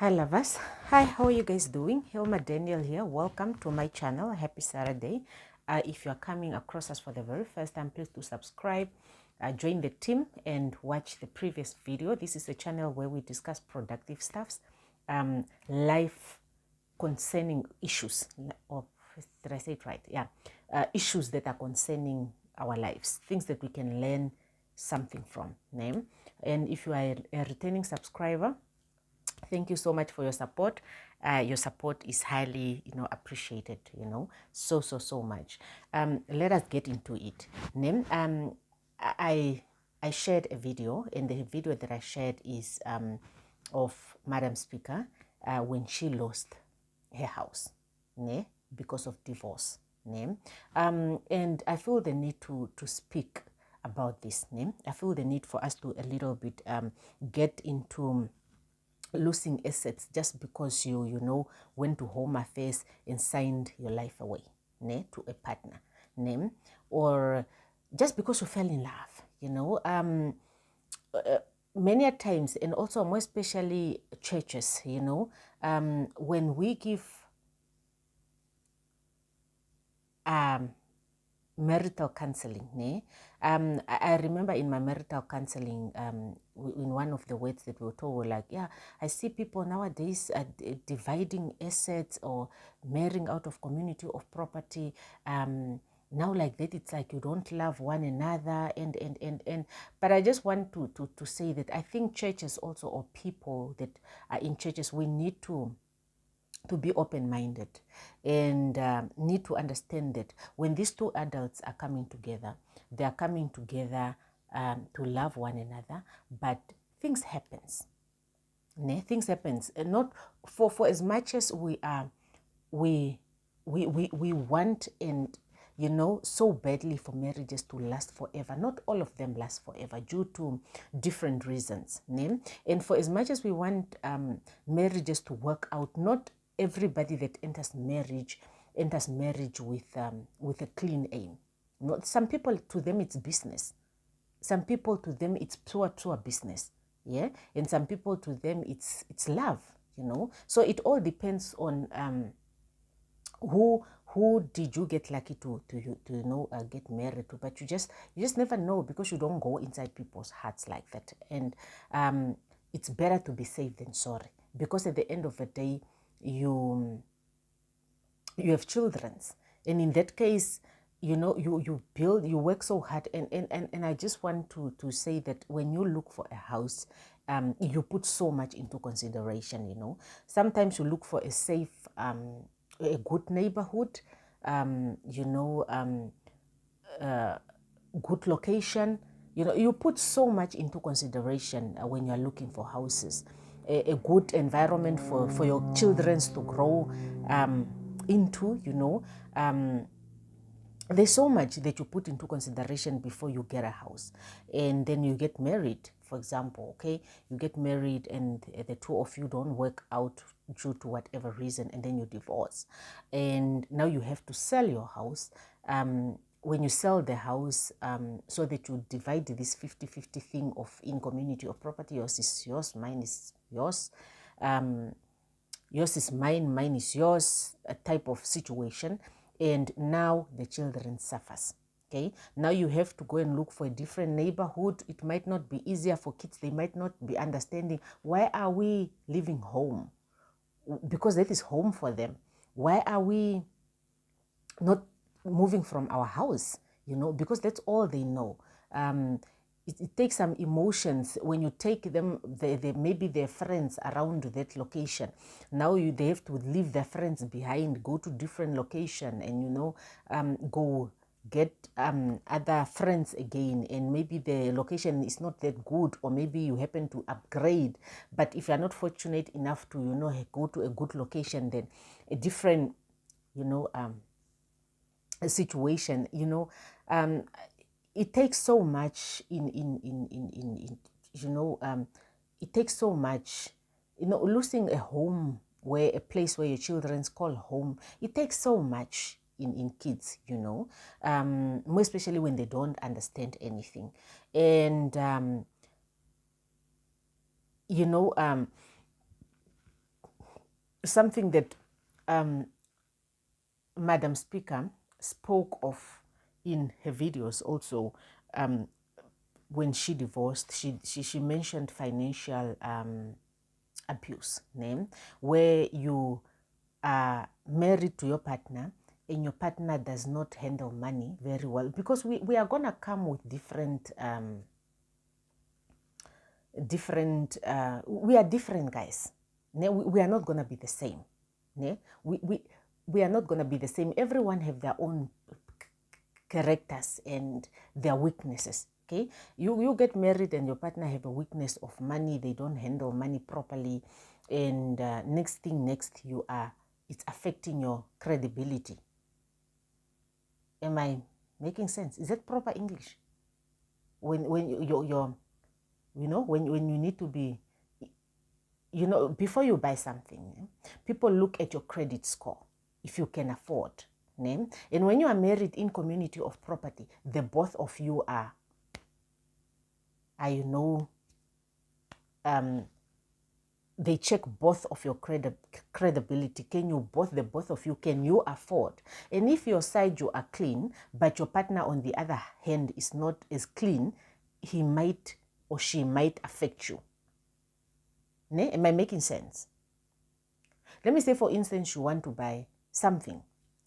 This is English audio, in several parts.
Hi lovers. Hi, how are you guys doing? Hilma Daniel here. Welcome to my channel. Happy Saturday. If you are coming across us for the very first time, please do subscribe, join the team and watch the previous video. This is a channel where we discuss productive stuffs, life concerning issues, or did I say it right? Yeah. Issues that are concerning our lives, things that we can learn something from. Name. And if you are a returning subscriber, thank you so much for your support. Your support is highly, appreciated. So much. Let us get into it. Name. I shared a video, and the video that I shared is of Madam Speaker when she lost her house, ne, because of divorce. Ne? And I feel the need to speak about this. Ne? I feel the need for us to a little bit get into losing assets just because you went to Home Affairs and signed your life away, ne, to a partner, ne, or just because you fell in love. Many a times, and also more especially churches, when we give marital counseling, ne? I remember in my marital counseling, in one of the words that we were told, were like, yeah, I see people nowadays dividing assets or marrying out of community of property. Now like that, it's like you don't love one another, and but I just want to say that I think churches also, or people that are in churches, we need to be open-minded and need to understand that when these two adults are coming together, they are coming together to love one another, but things happens. Things happens, and not for as much as we are, we want, and so badly for marriages to last forever. Not all of them last forever due to different reasons. And for as much as we want marriages to work out, not everybody that enters marriage with a clean aim. Not some people, to them it's business. Some people, to them it's pure business. Yeah. And some people, to them it's love. So it all depends on who did you get lucky to get married to. But you just never know, because you don't go inside people's hearts like that. And it's better to be safe than sorry, because at the end of the day, you have children, and in that case, you work so hard, and I just want to say that when you look for a house, you put so much into consideration. Sometimes you look for a safe, a good neighborhood, good location. You put so much into consideration when you're looking for houses. A good environment for your children to grow into. There's so much that you put into consideration before you get a house. And then you get married, for example. Okay, you get married, and the two of you don't work out due to whatever reason, and then you divorce, and now you have to sell your house. When you sell the house, so that you divide this 50-50 thing of in community of property. Yours is yours, mine is yours. Yours is mine, mine is yours, a type of situation. And now the children suffers. Okay, now you have to go and look for a different neighborhood. It might not be easier for kids. They might not be understanding, why are we leaving home? Because that is home for them. Why are we not moving from our house? Because that's all they know. It takes some emotions when you take them, maybe their friends around that location. Now they have to leave their friends behind, go to different location, and go get other friends again, and maybe the location is not that good, or maybe you happen to upgrade. But if you're not fortunate enough to go to a good location, then a different a situation, it takes so much it takes so much, losing a home, where a place where your children's call home, it takes so much in kids, more especially when they don't understand anything. And, something that Madam Speaker spoke of in her videos also. When she divorced, she mentioned financial abuse, where you are married to your partner and your partner does not handle money very well, because we are going to come with different we are different, guys. We are not going to be the same. We are not going to be the same. Everyone have their own characters and their weaknesses. Okay, you get married and your partner have a weakness of money. They don't handle money properly, and next you are, it's affecting your credibility. Am I making sense? Is that proper English? When you're when you need to be, before you buy something, people look at your credit score, if you can afford. And when you are married in community of property, the both of you are they check both of your credibility. Can you, the both of you, can you afford? And if your side you are clean, but your partner on the other hand is not as clean, he might or she might affect you. Am I making sense? Let me say, for instance, you want to buy something,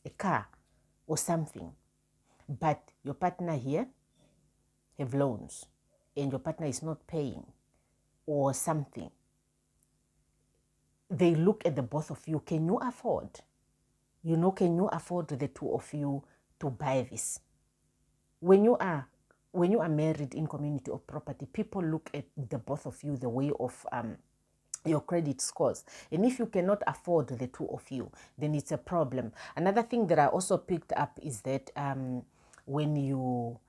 a car or something, but your partner here have loans and your partner is not paying or something. They look at the both of you. Can you afford? Can you afford the two of you to buy this? When you are married in community of property, people look at the both of you, the way of your credit scores. And if you cannot afford the two of you, then it's a problem. Another thing that I also picked up is that when your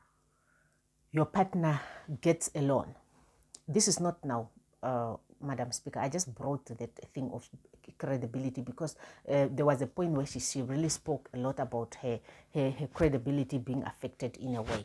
partner gets a loan, this is not now, Madam Speaker, I just brought that thing of credibility because there was a point where she really spoke a lot about her credibility being affected in a way.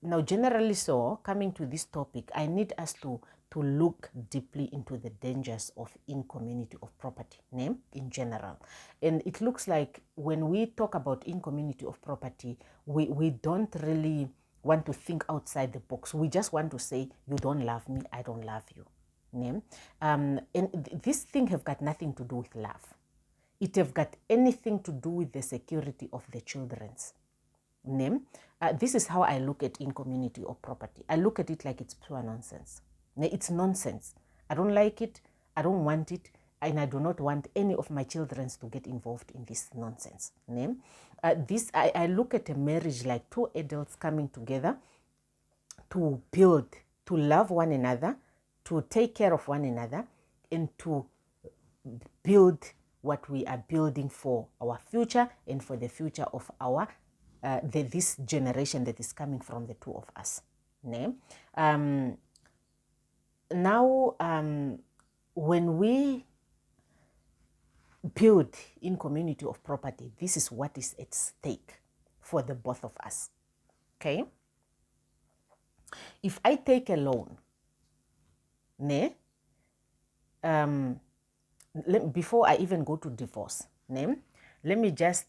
Now, generally, so coming to this topic, I need us to look deeply into the dangers of in-community of property in general. And it looks like when we talk about in-community of property, we don't really want to think outside the box. We just want to say, you don't love me, I don't love you. And this thing have got nothing to do with love. It have got anything to do with the security of the children's name. This is how I look at in-community of property. I look at it like it's pure nonsense. It's nonsense. I don't like it. I don't want it. And I do not want any of my children to get involved in this nonsense. I look at a marriage like two adults coming together to build, to love one another, to take care of one another, and to build what we are building for our future and for the future of our this generation that is coming from the two of us. When we build in community of property, this is what is at stake for the both of us. Okay? If I take a loan, before I even go to divorce, let me just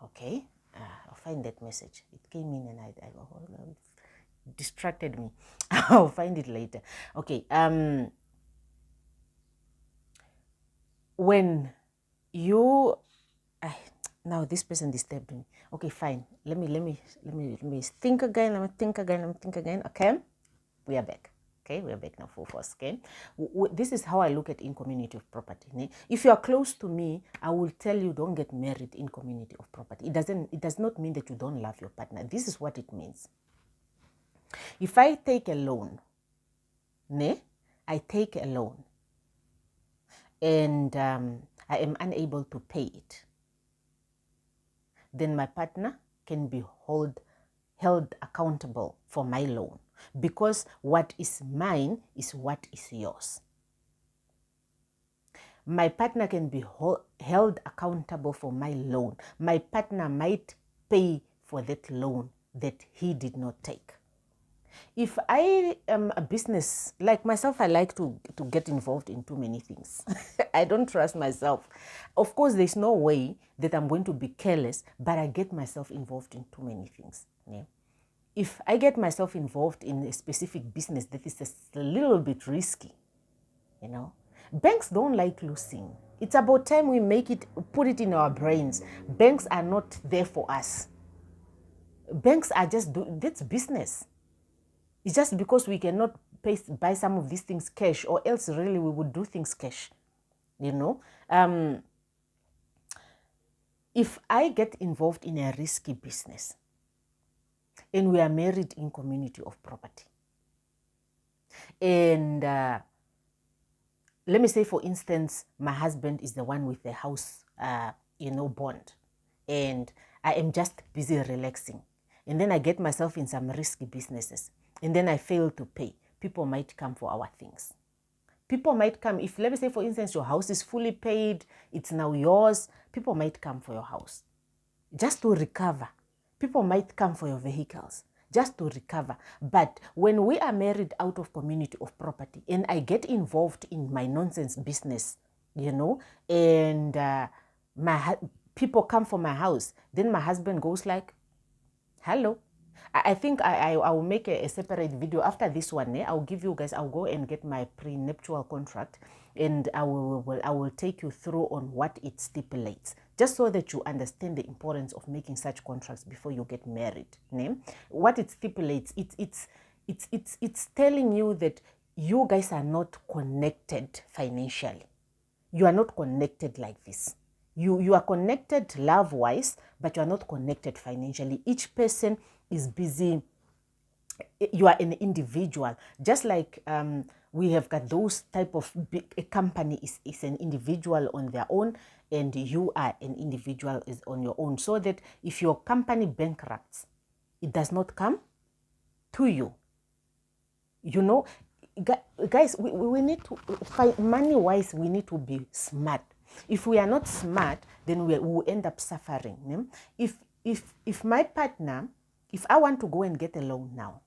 okay, I'll find that message. It came in and I distracted me. I'll find it later. Okay. When you now this person disturbed me. Okay, fine. Let me think again. Let me think again. Okay, we are back. Okay, we are back now, full force. Okay, this is how I look at in community of property. If you are close to me, I will tell you, don't get married in community of property. It does not mean that you don't love your partner. This is what it means. If I take a loan, I take a loan, and I am unable to pay it, then my partner can be held accountable for my loan, because what is mine is what is yours. My partner can be held accountable for my loan. My partner might pay for that loan that he did not take. If I am a business, like myself, I like to get involved in too many things. I don't trust myself. Of course, there's no way that I'm going to be careless, but I get myself involved in too many things. Yeah. If I get myself involved in a specific business that is a little bit risky, you know, banks don't like losing. It's about time we put it in our brains. Banks are not there for us. Banks are that's business. It's just because we cannot buy some of these things cash, or else really we would do things cash, you know. If I get involved in a risky business and we are married in community of property, and let me say, for instance, my husband is the one with the house, bond, and I am just busy relaxing, and then I get myself in some risky businesses, and then I fail to pay, people might come for our things. People might come. If, let me say, for instance, your house is fully paid, it's now yours, people might come for your house just to recover. People might come for your vehicles just to recover. But when we are married out of community of property and I get involved in my nonsense business, and people come for my house, then my husband goes like, hello. I think I will make a separate video after this one. I'll give you guys, I'll go and get my prenuptial contract, and I will take you through on what it stipulates, just so that you understand the importance of making such contracts before you get married. What it stipulates, it's telling you that you guys are not connected financially. You are not connected like this. You are connected love-wise, but you are not connected financially. Each person is busy. You are an individual. Just like we have got those type of a company is an individual on their own, and you are an individual is on your own. So that if your company bankrupts, it does not come to you. Guys, we need to find money-wise, we need to be smart. If we are not smart, then we will end up suffering. If my partner, if I want to go and get a loan now,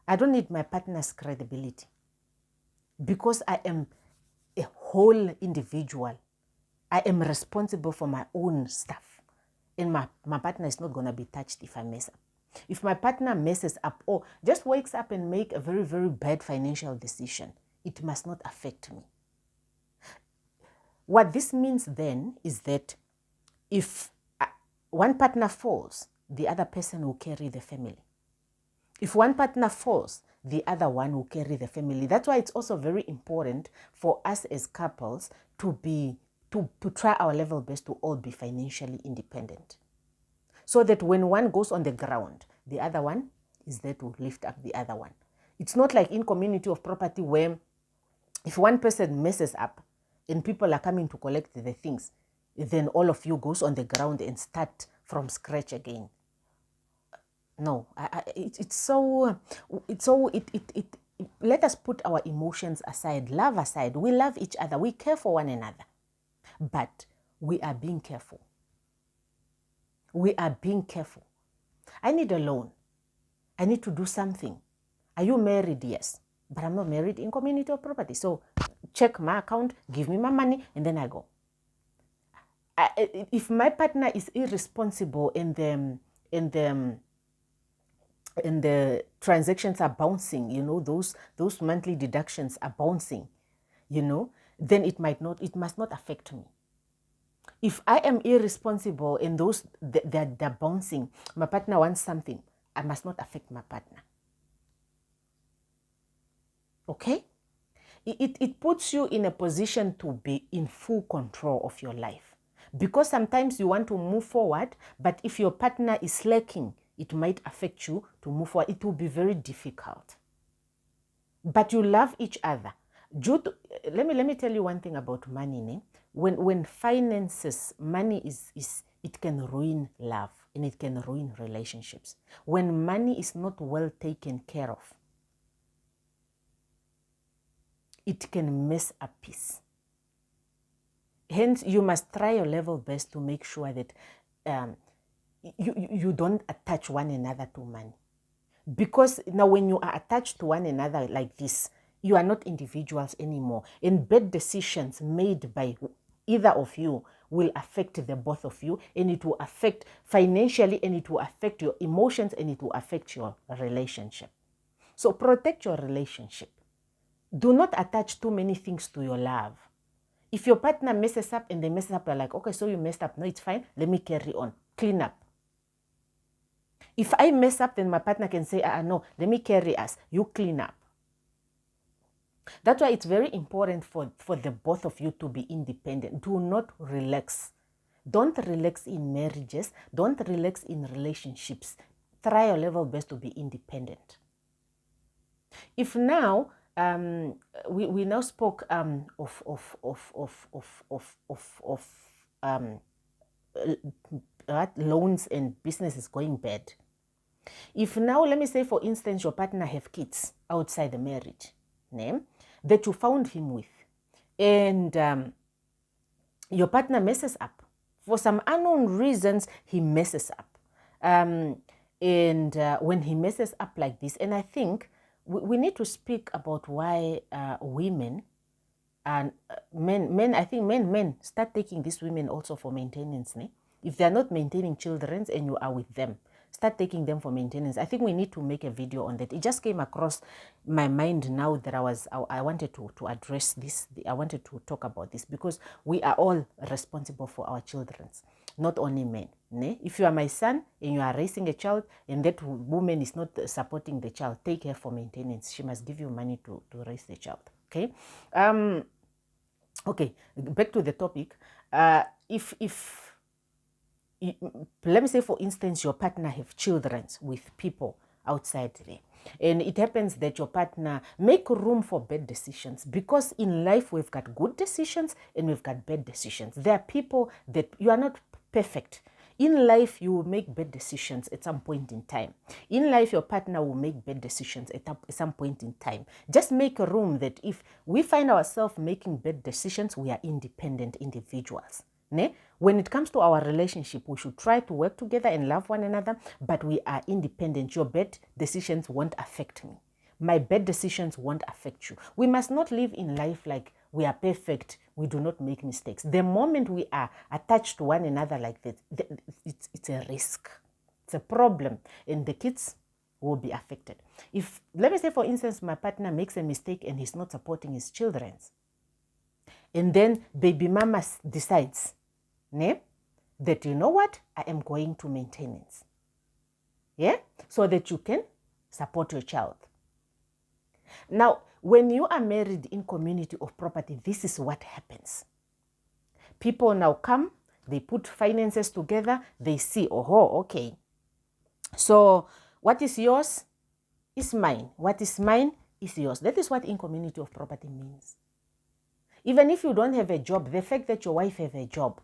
I don't need my partner's credibility, because I am a whole individual. I am responsible for my own stuff, and my partner is not going to be touched if I mess up. If my partner messes up or just wakes up and make a very, very bad financial decision, it must not affect me. What this means then is that if one partner falls, the other person will carry the family. If one partner falls, the other one will carry the family. That's why it's also very important for us as couples to try our level best to all be financially independent, so that when one goes on the ground, the other one is there to lift up the other one. It's not like in community of property where if one person messes up and people are coming to collect the things, then all of you goes on the ground and start from scratch again. No, let us put our emotions aside, love aside. We love each other, we care for one another, but we are being careful. We are being careful. I need a loan. I need to do something. Are you married? Yes, but I'm not married in community of property. So check my account, give me my money, and then I go. If my partner is irresponsible and the transactions are bouncing, those monthly deductions are bouncing, then it must not affect me. If I am irresponsible and they're bouncing, my partner wants something, I must not affect my partner. Okay? It puts you in a position to be in full control of your life. Because sometimes you want to move forward, but if your partner is slacking, it might affect you to move forward. It will be very difficult. But you love each other. Let me tell you one thing about money. When finances, money it can ruin love and it can ruin relationships. When money is not well taken care of, it can mess up peace. Hence, you must try your level best to make sure that you don't attach one another to money. Because now when you are attached to one another like this, you are not individuals anymore. And bad decisions made by either of you will affect the both of you, and it will affect financially, and it will affect your emotions, and it will affect your relationship. So protect your relationship. Do not attach too many things to your love. If your partner messes up and they mess up, you're like, okay, so you messed up. No, it's fine. Let me carry on. Clean up. If I mess up, then my partner can say, no, let me carry us. You clean up. That's why it's very important for the both of you to be independent. Do not relax. Don't relax in marriages. Don't relax in relationships. Try your level best to be independent. If now we now spoke of loans and businesses going bad. If now, let me say, for instance, your partner have kids outside the marriage, that you found him with, and your partner messes up. For some unknown reasons, he messes up. And when he messes up like this, and I think we need to speak about why women and men start taking these women also for maintenance. If they're not maintaining children and you are with them, start taking them for maintenance. I think we need to make a video on that. It just came across my mind now that I wanted to address this. I wanted to talk about this because we are all responsible for our children, not only men. If you are my son and you are raising a child and that woman is not supporting the child, take her for maintenance. She must give you money to raise the child. Okay. Okay, back to the topic. If let me say, for instance, your partner have children with people outside there, and it happens that your partner make room for bad decisions, because in life we've got good decisions and we've got bad decisions. There are people that you are not perfect. In life, you will make bad decisions at some point in time. In life, your partner will make bad decisions at some point in time. Just make a room that if we find ourselves making bad decisions, we are independent individuals. When it comes to our relationship, we should try to work together and love one another, but we are independent. Your bad decisions won't affect me. My bad decisions won't affect you. We must not live in life like we are perfect. We do not make mistakes. The moment we are attached to one another like that, it's a risk. It's a problem. And the kids will be affected. If, let me say, for instance, my partner makes a mistake and he's not supporting his children, and then baby mama decides, that, you know what, I am going to maintenance. So that you can support your child. Now, when you are married in community of property, this is what happens. People now come, they put finances together, they see, okay. So what is yours is mine. What is mine is yours. That is what in community of property means. Even if you don't have a job, the fact that your wife have a job,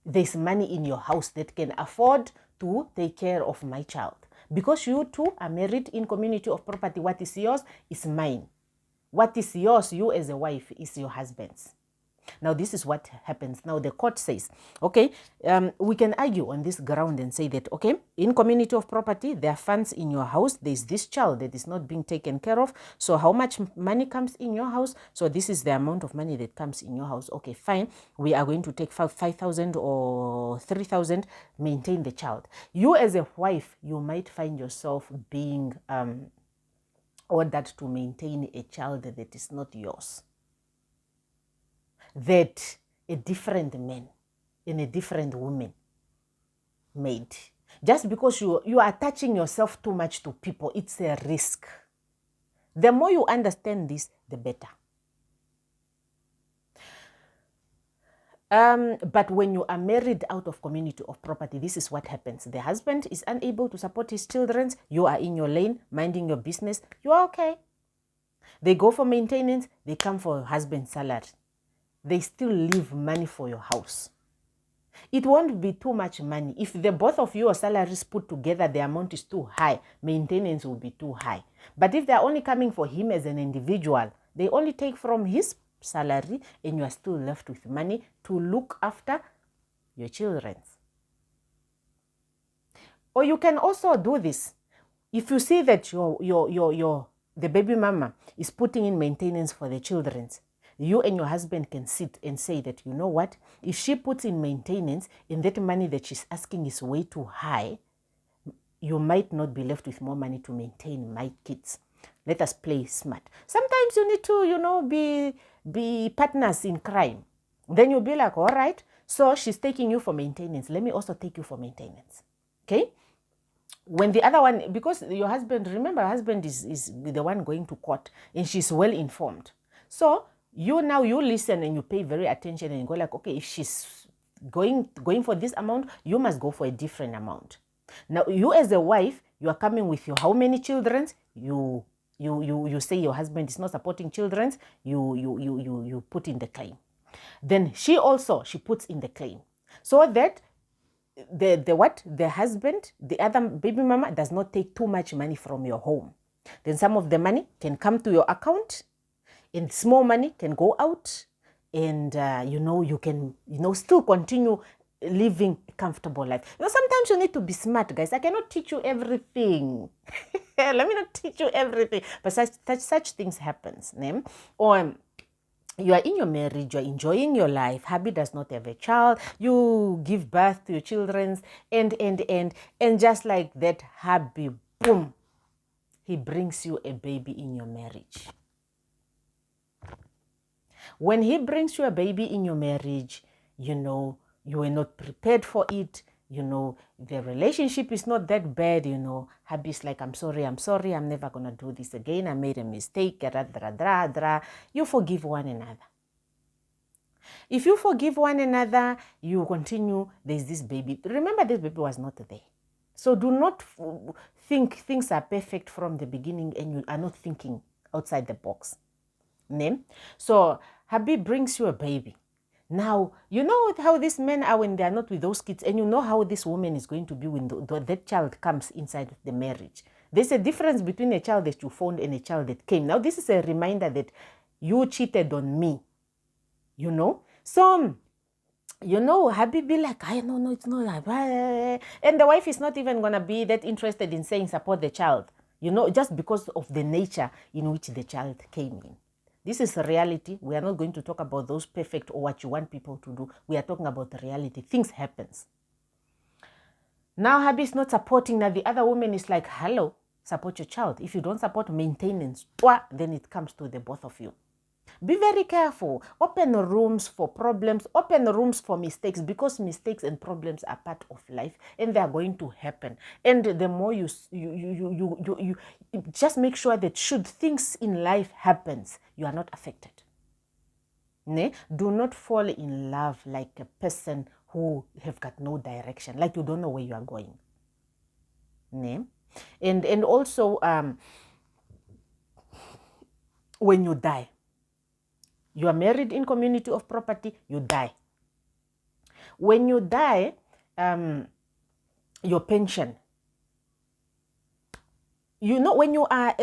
there's money in your house that can afford to take care of my child. Because you two are married in community of property, what is yours is mine. What is yours, you as a wife, is your husband's. Now, this is what happens. Now, the court says, okay, we can argue on this ground and say that, okay, in community of property, there are funds in your house. There's this child that is not being taken care of. So how much money comes in your house? So this is the amount of money that comes in your house. Okay, fine. We are going to take 5,000 or 3,000, maintain the child. You as a wife, you might find yourself being ordered to maintain a child that is not yours, that a different man and a different woman made. Just because you are attaching yourself too much to people, it's a risk. The more you understand this, the better. But when you are married out of community of property, this is what happens. The husband is unable to support his children. You are in your lane, minding your business. You are okay. They go for maintenance. They come for husband's salary. They still leave money for your house. It won't be too much money. If the both of your salaries put together, the amount is too high, maintenance will be too high. But if they're only coming for him as an individual, they only take from his salary and you are still left with money to look after your children. Or you can also do this. If you see that the baby mama is putting in maintenance for the children, you and your husband can sit and say that, you know what, if she puts in maintenance and that money that she's asking is way too high, you might not be left with more money to maintain my kids. Let us play smart. Sometimes you need to, be partners in crime. Then you'll be like, all right, so she's taking you for maintenance. Let me also take you for maintenance. Okay? When the other one, because your husband, remember, husband is the one going to court and she's well informed. So you listen and you pay very attention and you go like, okay, if she's going for this amount, you must go for a different amount. Now, you as a wife, you are coming with your how many children? You say your husband is not supporting children. You put in the claim. Then she puts in the claim, so that the husband, the other baby mama, does not take too much money from your home. Then some of the money can come to your account, and small money can go out, and you can still continue living a comfortable life. Sometimes you need to be smart, guys. I cannot teach you everything. Let me not teach you everything, but such things happens. Or you are in your marriage, you are enjoying your life. Hubby does not have a child. You give birth to your children, and just like that, hubby, boom, he brings you a baby in your marriage. When he brings you a baby in your marriage, you were not prepared for it. The relationship is not that bad. Hubby's like, I'm sorry, I'm never going to do this again. I made a mistake. You forgive one another. If you forgive one another, you continue. There's this baby. Remember, this baby was not there. So do not think things are perfect from the beginning and you are not thinking outside the box. So hubby brings you a baby. Now, you know how these men are when they are not with those kids, and you know how this woman is going to be when that child comes inside the marriage. There's a difference between a child that you found and a child that came. Now, this is a reminder that you cheated on me, So, hubby be like, no, it's not. And the wife is not even going to be that interested in saying support the child, just because of the nature in which the child came in. This is reality. We are not going to talk about those perfect or what you want people to do. We are talking about the reality. Things happens. Now hubby is not supporting. Now the other woman is like, hello, support your child. If you don't support maintenance, then it comes to the both of you. Be very careful. Open rooms for problems. Open rooms for mistakes, because mistakes and problems are part of life and they are going to happen. And the more you just make sure that should things in life happens, you are not affected. Do not fall in love like a person who have got no direction, like you don't know where you are going. And also, when you die, you are married in community of property, you die. When you die, your pension, when you are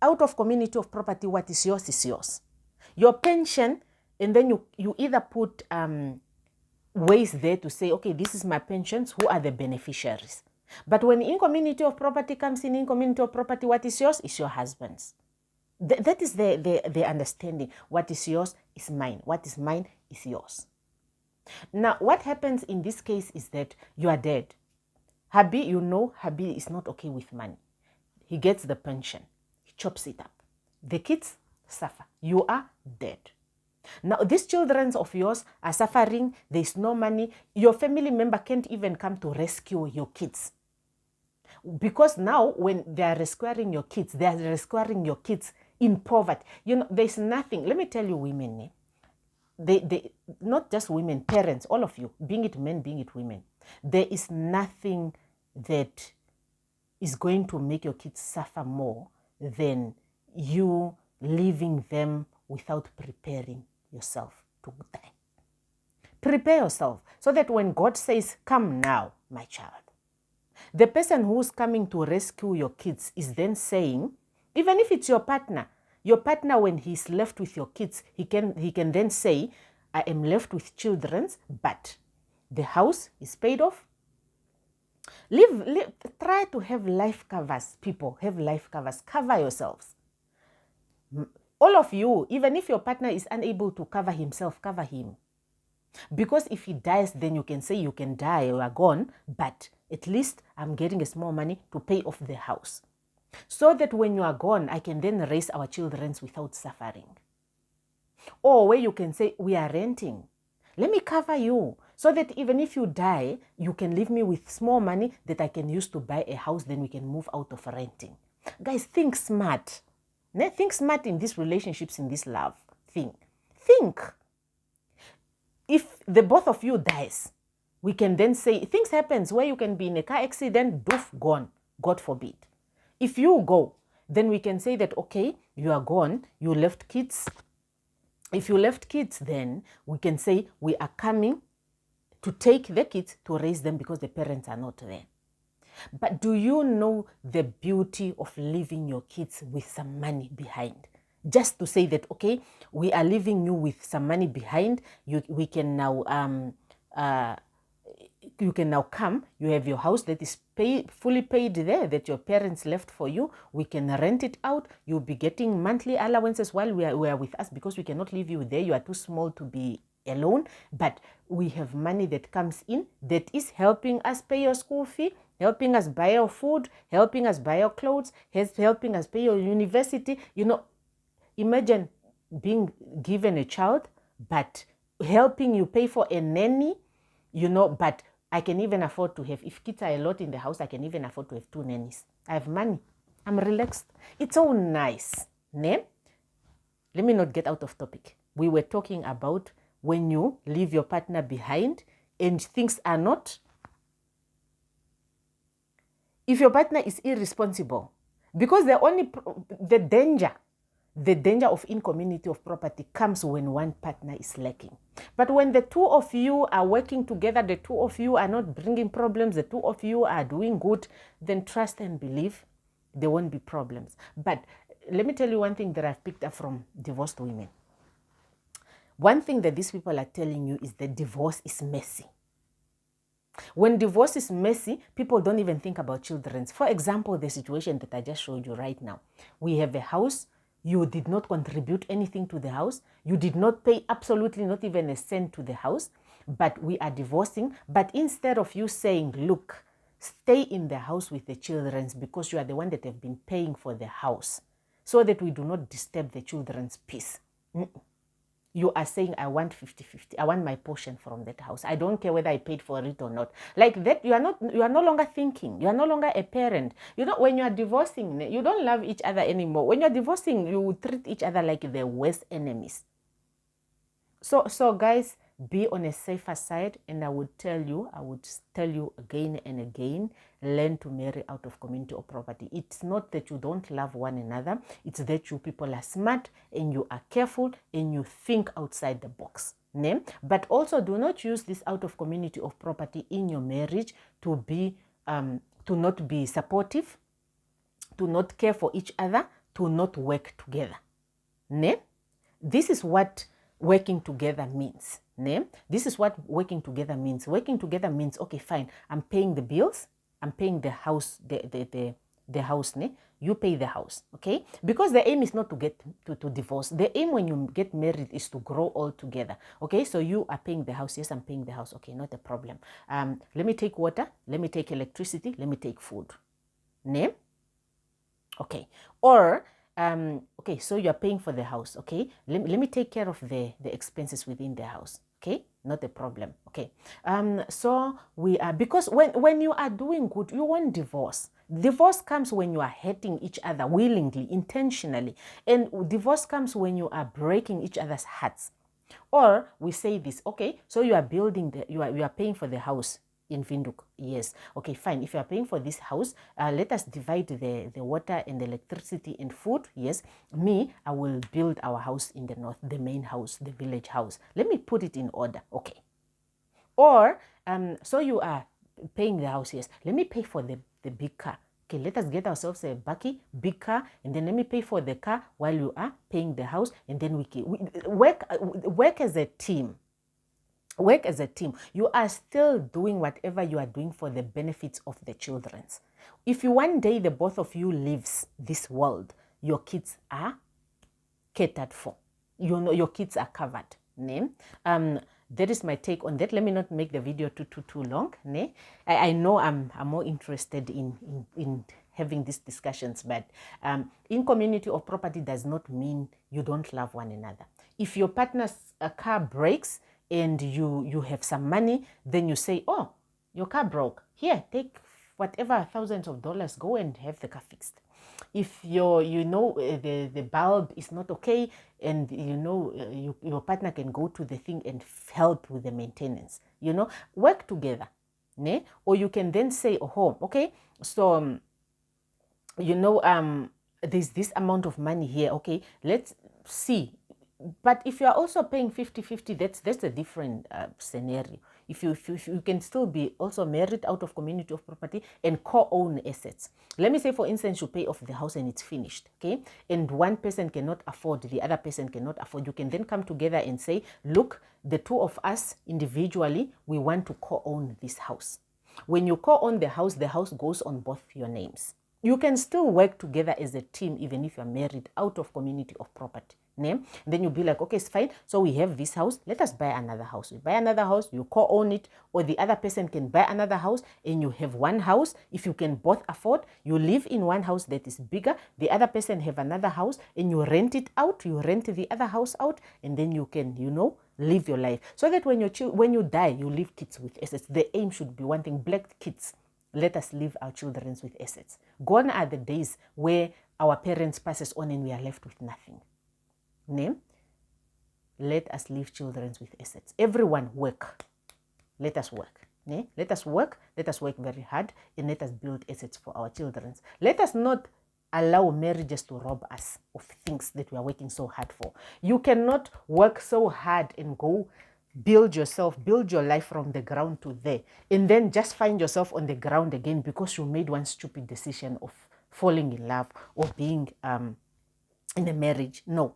out of community of property, what is yours is yours. Your pension, and then you either put ways there to say, okay, this is my pensions, who are the beneficiaries. But when in community of property comes in community of property, what is yours is your husband's. That is the understanding. What is yours is mine. What is mine is yours. Now, what happens in this case is that you are dead. Hubby is not okay with money. He gets the pension. He chops it up. The kids suffer. You are dead. Now, these children of yours are suffering. There is no money. Your family member can't even come to rescue your kids. Because now, when they are rescuing your kids, they are rescuing your kids in poverty. There's nothing. Let me tell you, women, they not just women, parents, all of you, being it men, being it women, there is nothing that is going to make your kids suffer more than you leaving them without preparing yourself to die. Prepare yourself so that when God says, come now, my child, the person who's coming to rescue your kids is then saying, even if it's your partner, when he's left with your kids, he can then say, I am left with children, but the house is paid off. Try to have life covers, people. Have life covers. Cover yourselves. All of you, even if your partner is unable to cover himself, cover him. Because if he dies, then you can say you can die, you are gone, but at least I'm getting a small money to pay off the house. So that when you are gone, I can then raise our children without suffering. Or where you can say, we are renting. Let me cover you. So that even if you die, you can leave me with small money that I can use to buy a house, then we can move out of renting. Guys, think smart. Think smart in these relationships, in this love. Think. If the both of you dies, we can then say, things happens where you can be in a car accident, doof, gone, God forbid. If you go, then we can say that, okay, you are gone, you left kids. If you left kids, then we can say we are coming to take the kids to raise them because the parents are not there. But do you know the beauty of leaving your kids with some money behind? Just to say that, okay, we are leaving you with some money behind. We can now you can now come. You have your house that is fully paid there, that your parents left for you. We can rent it out. You'll be getting monthly allowances while we are with us, because we cannot leave you there. You are too small to be alone. But we have money that comes in that is helping us pay your school fee, helping us buy your food, helping us buy your clothes, helping us pay your university. You know, imagine being given a child, but helping you pay for a nanny, you know, but I can even afford to have, if kids are a lot in the house, I can even afford to have 2 nannies. I have money. I'm relaxed. It's all nice. Ne? Let me not get out of topic. We were talking about when you leave your partner behind and things are not. If your partner is irresponsible, because the danger of incommunity of property comes when one partner is lacking. But when the two of you are working together, the two of you are not bringing problems, the two of you are doing good, then trust and believe there won't be problems. But let me tell you one thing that I've picked up from divorced women. One thing that these people are telling you is that divorce is messy. When divorce is messy, people don't even think about children. For example, the situation that I just showed you right now. We have a house. You did not contribute anything to the house. You did not pay absolutely not even a cent to the house. But we are divorcing. But instead of you saying, look, stay in the house with the children because you are the one that have been paying for the house, so that we do not disturb the children's peace. You are saying, I want 50-50. I want my portion from that house. I don't care whether I paid for it or not. Like that, you are no longer thinking. You are no longer a parent. You know, when you are divorcing, you don't love each other anymore. When you are divorcing, you treat each other like the worst enemies. So guys, be on a safer side, and I would tell you again and again, learn to marry out of community or property. It's not that you don't love one another. It's that you people are smart and you are careful and you think outside the box. But also do not use this out of community of property in your marriage to not be supportive, to not care for each other, to not work together. This is what working together means. This is what working together means. Working together means, okay, fine, I'm paying the bills, I'm paying the house, the house, you pay the house, okay? Because the aim is not to get to divorce. The aim when you get married is to grow all together, okay? So you are paying the house. Yes, I'm paying the house. Okay, not a problem. Let me take water, let me take electricity, let me take food. Okay. Or okay, so you are paying for the house, okay? Let me take care of the expenses within the house, okay? Not a problem, okay? So we are, because when you are doing good, you want divorce. Divorce comes when you are hurting each other willingly, intentionally. And divorce comes when you are breaking each other's hearts. Or we say this, okay, so you are building, you are paying for the house in Windhoek. Yes, okay, fine. If you are paying for this house, let us divide the water and the electricity and food. Yes, I will build our house in the north, the main house, the village house. Let me put it in order, okay? Or, so you are paying the house. Yes, let me pay for the big car. Okay, let us get ourselves a big car, and then let me pay for the car while you are paying the house, and then we work as a team. Work as a team. You are still doing whatever you are doing for the benefits of the children. If you one day the both of you leaves this world, your kids are catered for. You know, your kids are covered. Ne? That is my take on that. Let me not make the video too long. Ne? I know I'm more interested in having these discussions, but in community of property does not mean you don't love one another. If your partner's car breaks and you have some money, then you say, oh, your car broke. Here, take whatever thousands of dollars, go and have the car fixed. If the bulb is not okay, and your partner can go to the thing and help with the maintenance, work together, ne? Or you can then say, oh, okay, so there's this amount of money here, okay, let's see. But if you are also paying 50-50, that's a different scenario. If you can still be also married out of community of property and co-own assets. Let me say, for instance, you pay off the house and it's finished, okay? And one person cannot afford, the other person cannot afford. You can then come together and say, look, the two of us individually, we want to co-own this house. When you co-own the house goes on both your names. You can still work together as a team even if you're married out of community of property. Name, then you'll be like, okay, it's fine. So we have this house. Let us buy another house. We buy another house, you co-own it, or the other person can buy another house and you have one house. If you can both afford, you live in one house that is bigger. The other person have another house and you rent it out. You rent the other house out, and then you can, live your life. So that when you die, you leave kids with assets. The aim should be one thing: black kids. Let us leave our children with assets. Gone are the days where our parents passes on and we are left with nothing. Name. Let us leave children with assets. Everyone work. Let us work. Ne? Let us work very hard, and let us build assets for our children. Let us not allow marriages to rob us of things that we are working so hard for. You cannot work so hard and go build your life from the ground to there, and then just find yourself on the ground again because you made one stupid decision of falling in love or being in a marriage. No.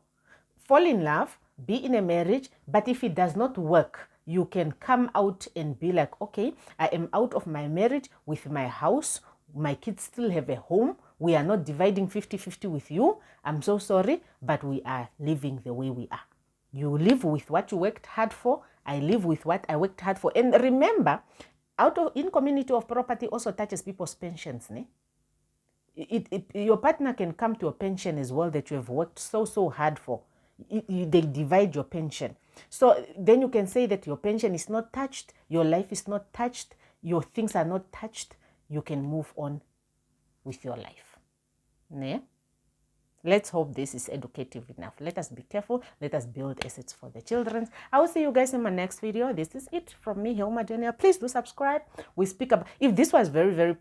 Fall in love, be in a marriage, but if it does not work, you can come out and be like, okay, I am out of my marriage with my house. My kids still have a home. We are not dividing 50-50 with you. I'm so sorry, but we are living the way we are. You live with what you worked hard for. I live with what I worked hard for. And remember, in community of property also touches people's pensions. Ne? Your partner can come to a pension as well that you have worked so hard for. They divide your pension. So then you can say that your pension is not touched, your life is not touched, your things are not touched. You can move on with your life. Ne? Let's hope this is educative enough. Let us be careful. Let us build assets for the children. I will see you guys in my next video. This is it from me, Hilma Daniel. Please do subscribe. We speak about, if this was very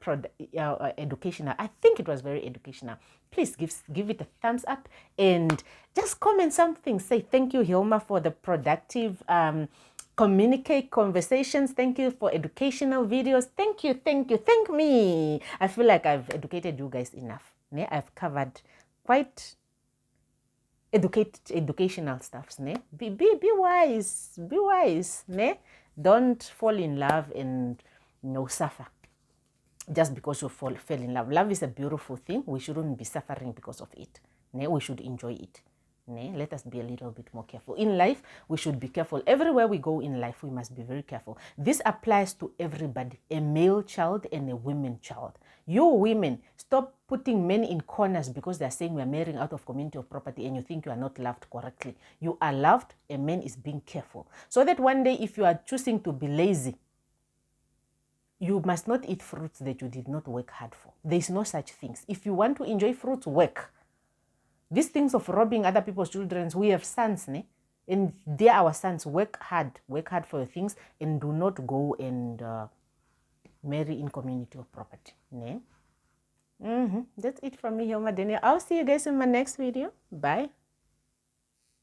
educational, I think it was very educational. Please give it a thumbs up and just comment something. Say thank you, Hilma, for the productive communicate conversations. Thank you for educational videos. Thank you. Thank me. I feel like I've educated you guys enough. Ne? I've covered quite educational stuffs. Ne? Be wise. Ne? Don't fall in love and suffer just because you fell in love. Love is a beautiful thing. We shouldn't be suffering because of it. Ne? We should enjoy it. Ne? Let us be a little bit more careful. In life, we should be careful. Everywhere we go in life, we must be very careful. This applies to everybody, a male child and a women child. You women, stop putting men in corners because they're saying we're marrying out of community of property and you think you are not loved correctly. You are loved. A man is being careful. So that one day, if you are choosing to be lazy, you must not eat fruits that you did not work hard for. There is no such things. If you want to enjoy fruits, work. These things of robbing other people's children, we have sons, ne? And they are our sons. Work hard for your things, and do not go and marry in community of property. Ne? That's it from me, Hilma Daniel. I'll see you guys in my next video. Bye.